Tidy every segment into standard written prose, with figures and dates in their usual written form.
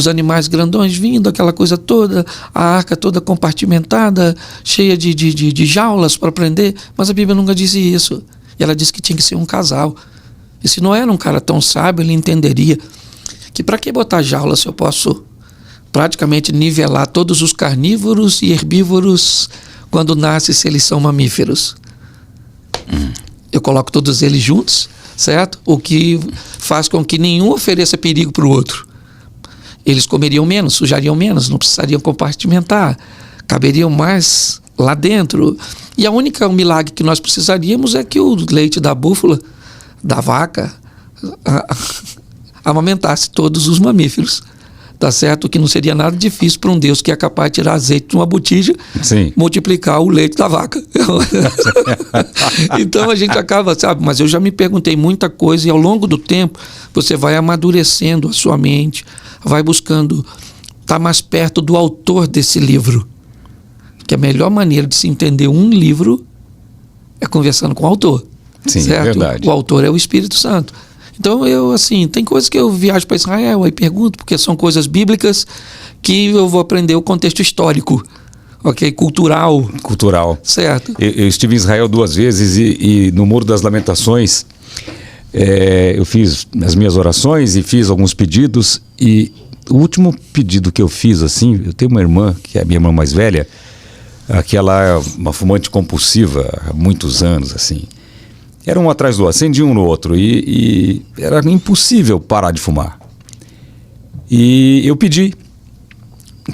os animais grandões vindo, aquela coisa toda, a arca toda compartimentada, cheia de jaulas para prender, mas a Bíblia nunca disse isso. E ela disse que tinha que ser um casal. E se Noé era um cara tão sábio, ele entenderia que para que botar jaula se eu posso praticamente nivelar todos os carnívoros e herbívoros quando nascem, se eles são mamíferos. Eu coloco todos eles juntos, certo? O que faz com que nenhum ofereça perigo para o outro. Eles comeriam menos, sujariam menos, não precisariam compartimentar, caberiam mais lá dentro. E o milagre que nós precisaríamos é que o leite da búfala, da vaca, amamentasse todos os mamíferos. Tá certo? Que não seria nada difícil para um Deus que é capaz de tirar azeite de uma botija, sim, multiplicar o leite da vaca. Então a gente acaba, sabe? Mas eu já me perguntei muita coisa e ao longo do tempo você vai amadurecendo a sua mente, vai buscando estar mais perto do autor desse livro. Que a melhor maneira de se entender um livro é conversando com o autor. Sim, certo? É verdade. O autor é o Espírito Santo. Então tem coisas que eu viajo para Israel e pergunto, porque são coisas bíblicas que eu vou aprender o contexto histórico, ok? Cultural. Certo. Eu estive em Israel 2 vezes e no Muro das Lamentações eu fiz as minhas orações e fiz alguns pedidos, e o último pedido que eu fiz, assim, eu tenho uma irmã, que é a minha irmã mais velha, que ela é uma fumante compulsiva há muitos anos, assim. Era um atrás do outro, acendia um no outro e era impossível parar de fumar. E eu pedi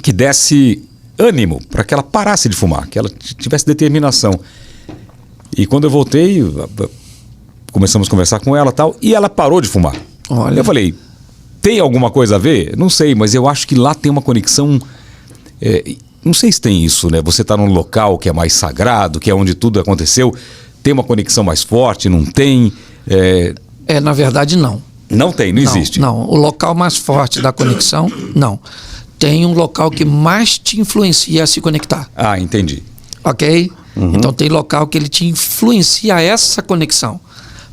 que desse ânimo para que ela parasse de fumar, que ela tivesse determinação. E quando eu voltei, começamos a conversar com ela e tal, e ela parou de fumar. Olha. Eu falei, tem alguma coisa a ver? Não sei, mas eu acho que lá tem uma conexão... não sei se tem isso, né? Você está num local que é mais sagrado, que é onde tudo aconteceu... Tem uma conexão mais forte, não tem? Na verdade, não. Não tem, não existe? Não, o local mais forte da conexão, não. Tem um local que mais te influencia a se conectar. Ah, entendi. Ok? Uhum. Então tem local que ele te influencia a essa conexão.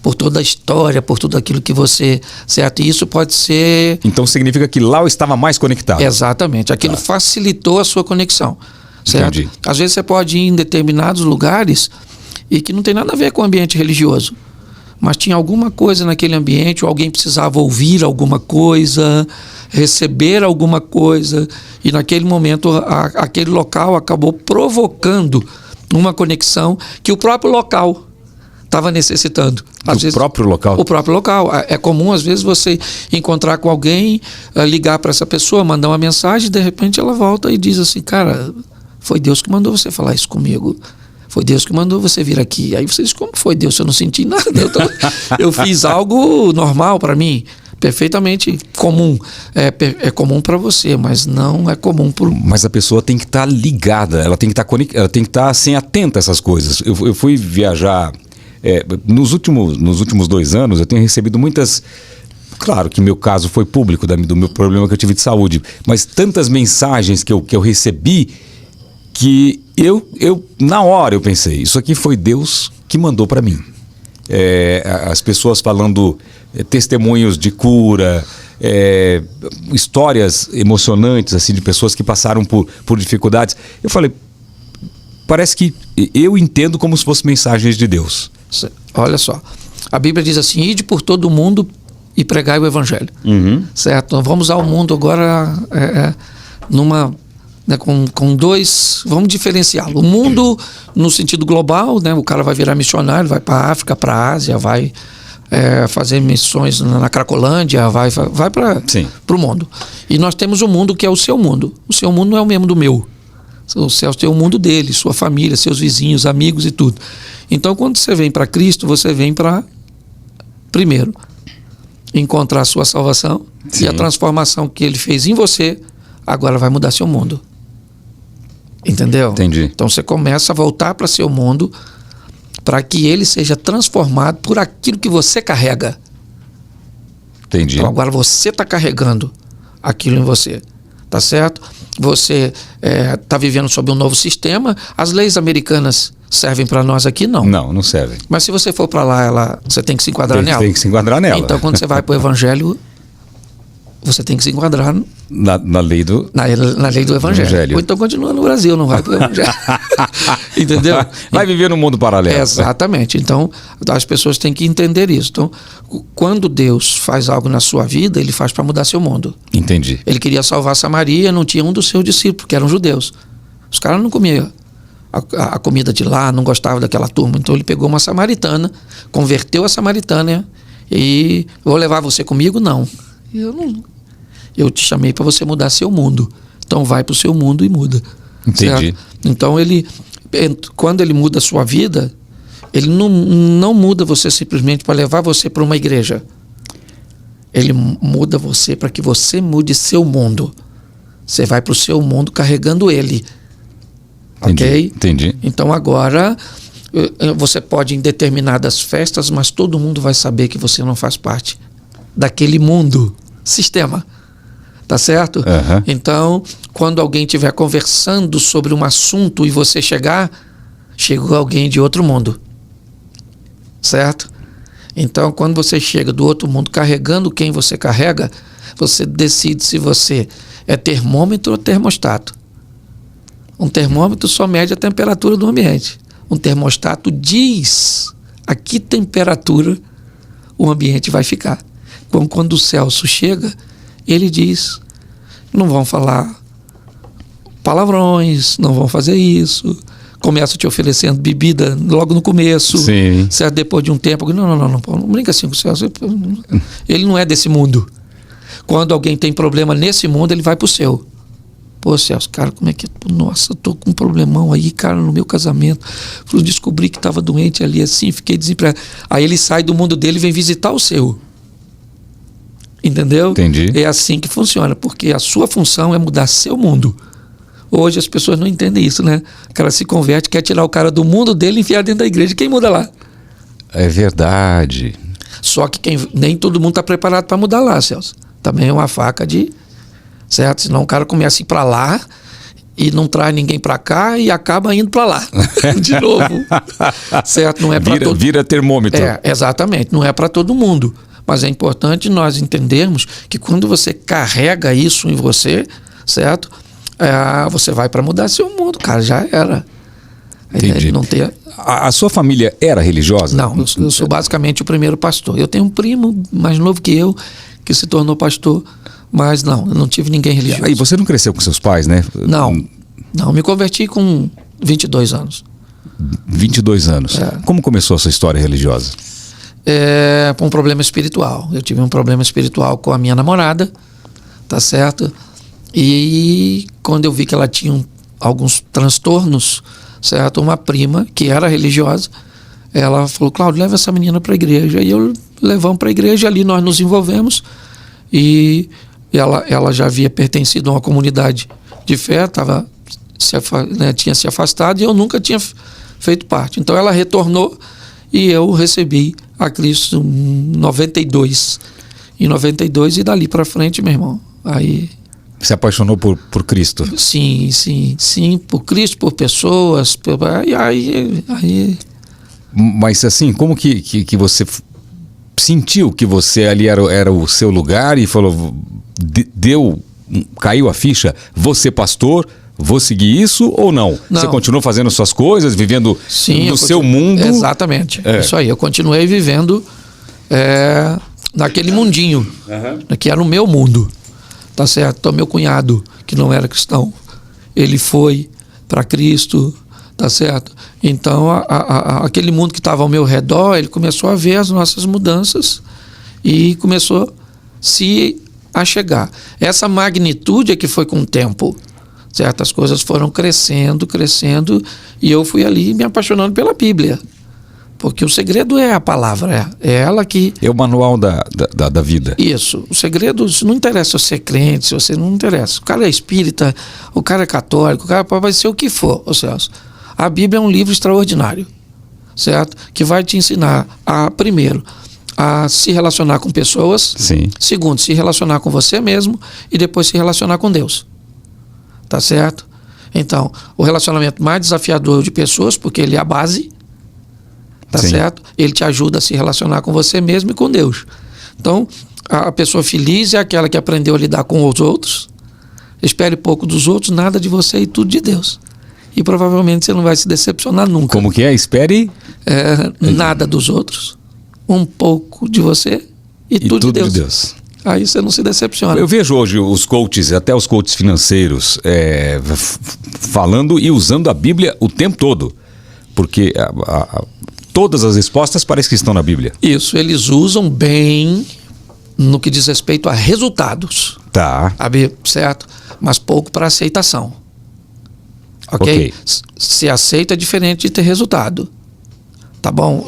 Por toda a história, por tudo aquilo que você... Certo? E isso pode ser... Então significa que lá eu estava mais conectado. Exatamente. Aquilo facilitou a sua conexão. Certo? Entendi. Às vezes você pode ir em determinados lugares... e que não tem nada a ver com o ambiente religioso, mas tinha alguma coisa naquele ambiente, ou alguém precisava ouvir alguma coisa, receber alguma coisa, e naquele momento aquele local acabou provocando uma conexão que o próprio local estava necessitando. O próprio local? O próprio local. É comum, às vezes, você encontrar com alguém, ligar para essa pessoa, mandar uma mensagem, e de repente ela volta e diz assim, cara, foi Deus que mandou você falar isso comigo. Foi Deus que mandou você vir aqui. Aí você diz, como foi Deus? Eu não senti nada. Eu fiz algo normal para mim, perfeitamente comum. É comum para você, mas não é comum para... Mas a pessoa tem que estar ligada, ela tem que estar assim, atenta a essas coisas. Eu fui viajar... nos últimos 2 anos, eu tenho recebido muitas... Claro que meu caso foi público, do meu problema que eu tive de saúde, mas tantas mensagens que eu recebi... que eu na hora eu pensei, isso aqui foi Deus que mandou para mim. As pessoas falando testemunhos de cura, histórias emocionantes assim, de pessoas que passaram por dificuldades. Eu falei, parece que eu entendo como se fossem mensagens de Deus. Olha só, a Bíblia diz assim, ide por todo o mundo e pregai o Evangelho. Uhum. Certo? Então, vamos usar o mundo agora numa... Né, com dois, vamos diferenciá-lo. O mundo no sentido global, né, o cara vai virar missionário, vai para a África, para a Ásia, vai fazer missões na Cracolândia, vai para o mundo. E nós temos o mundo que é o seu mundo. O seu mundo não é o mesmo do meu. O céu tem o mundo dele, sua família, seus vizinhos, amigos e tudo. Então, quando você vem para Cristo, você vem para, primeiro, encontrar a sua salvação. Sim. E a transformação que ele fez em você agora vai mudar seu mundo. Entendeu? Entendi. Então você começa a voltar para seu mundo para que ele seja transformado por aquilo que você carrega. Entendi. Então agora você está carregando aquilo em você. Tá certo? Você está vivendo sob um novo sistema. As leis americanas servem para nós aqui? Não. Não servem. Mas se você for para lá, você tem que se enquadrar nela. Tem que se enquadrar nela. Então quando você vai para o Evangelho, você tem que se enquadrar Na lei do... Na lei do Evangelho. Ou então continua no Brasil, não vai para o Evangelho. Entendeu? Vai viver num mundo paralelo. Exatamente. Então, as pessoas têm que entender isso. Então, quando Deus faz algo na sua vida, Ele faz para mudar seu mundo. Entendi. Ele queria salvar Samaria, não tinha um dos seus discípulos, que eram judeus. Os caras não comiam a comida de lá, não gostavam daquela turma. Então, Ele pegou uma samaritana, converteu a samaritana e... Vou levar você comigo? Não. Eu te chamei para você mudar seu mundo. Então vai para o seu mundo e muda. Entendi. Certo? Então quando ele muda a sua vida, ele não muda você simplesmente para levar você para uma igreja. Ele muda você para que você mude seu mundo. Você vai para o seu mundo carregando ele. Entendi. Ok? Entendi. Então agora você pode ir em determinadas festas, mas todo mundo vai saber que você não faz parte daquele mundo, sistema. Tá certo? Uhum. Então, quando alguém estiver conversando sobre um assunto e você chegou alguém de outro mundo. Certo? Então, quando você chega do outro mundo carregando quem você carrega, você decide se você é termômetro ou termostato. Um termômetro só mede a temperatura do ambiente. Um termostato diz a que temperatura o ambiente vai ficar. Quando o Celso chega, ele diz, não vão falar palavrões, não vão fazer isso, começa te oferecendo bebida logo no começo. Sim. Certo? Depois de um tempo, não brinca assim com o Celso, ele não é desse mundo. Quando alguém tem problema nesse mundo, ele vai pro seu. Pô, Celso, cara, como é que... Nossa, eu tô com um problemão aí, cara, no meu casamento. Eu descobri que estava doente ali assim, fiquei desempregado. Aí ele sai do mundo dele e vem visitar o seu. Entendeu? Entendi. É assim que funciona, porque a sua função é mudar seu mundo. Hoje as pessoas não entendem isso, né? O cara se converte, quer tirar o cara do mundo dele e enfiar dentro da igreja. Quem muda lá? É verdade. Só que nem todo mundo está preparado para mudar lá, Celso. Também é uma faca de... Certo? Senão o cara começa a ir para lá e não traz ninguém para cá e acaba indo para lá. De novo. Certo? Não é para todo... Vira termômetro. Exatamente. Não é para todo mundo. Mas é importante nós entendermos que quando você carrega isso em você, certo? Você vai para mudar seu mundo, cara, já era. Entendi. Não ter... A sua família era religiosa? Não, eu sou basicamente o primeiro pastor. Eu tenho um primo mais novo que eu, que se tornou pastor, mas não, eu não tive ninguém religioso. E você não cresceu com seus pais, né? Não, me converti com 22 anos. 22 anos. Como começou a sua história religiosa? Por um problema espiritual. Eu tive um problema espiritual com a minha namorada, tá certo? E quando eu vi que ela tinha alguns transtornos, certo? Uma prima que era religiosa, ela falou, Cláudio, leva essa menina para a igreja. E eu levamos para a igreja, ali nós nos envolvemos e ela já havia pertencido a uma comunidade de fé, tinha se afastado e eu nunca tinha feito parte. Então ela retornou e eu recebi a Cristo em 92. Em 92 e dali para frente, meu irmão, aí... Se apaixonou por Cristo? Sim, por Cristo, por pessoas, aí... Mas assim, como que você sentiu que você ali era o seu lugar e falou, caiu a ficha, vou ser pastor, vou seguir isso ou não? Você continuou fazendo suas coisas, vivendo no seu mundo? Exatamente, isso aí, eu continuei vivendo naquele mundinho, que era o meu mundo. Tá certo? Então, meu cunhado, que não era cristão, ele foi para Cristo, tá certo? Então, aquele mundo que estava ao meu redor, ele começou a ver as nossas mudanças e começou a chegar. Essa magnitude é que foi com o tempo. Certas coisas foram crescendo, e eu fui ali me apaixonando pela Bíblia. Porque o segredo é a palavra, é ela que... É o manual da vida. Isso, o segredo, não interessa se você é crente, se você não interessa. O cara é espírita, o cara é católico, o cara pode ser o que for, Celso. A Bíblia é um livro extraordinário, certo? Que vai te ensinar, primeiro, a se relacionar com pessoas. Sim. Segundo, se relacionar com você mesmo e depois se relacionar com Deus. Tá certo? Então, o relacionamento mais desafiador de pessoas, porque ele é a base... Tá certo? Ele te ajuda a se relacionar com você mesmo e com Deus. Então, a pessoa feliz é aquela que aprendeu a lidar com os outros, Espere pouco dos outros, nada de você e tudo de Deus. E provavelmente você não vai se decepcionar nunca. Como que é? Espere... nada dos outros, um pouco de você e tudo de Deus. Aí você não se decepciona. Eu vejo hoje os coaches, até os coaches financeiros, falando e usando a Bíblia o tempo todo. Porque todas as respostas parecem que estão na Bíblia. Isso, eles usam bem no que diz respeito a resultados. Tá. Certo? Mas pouco para aceitação. Ok? Se aceita é diferente de ter resultado. Tá bom?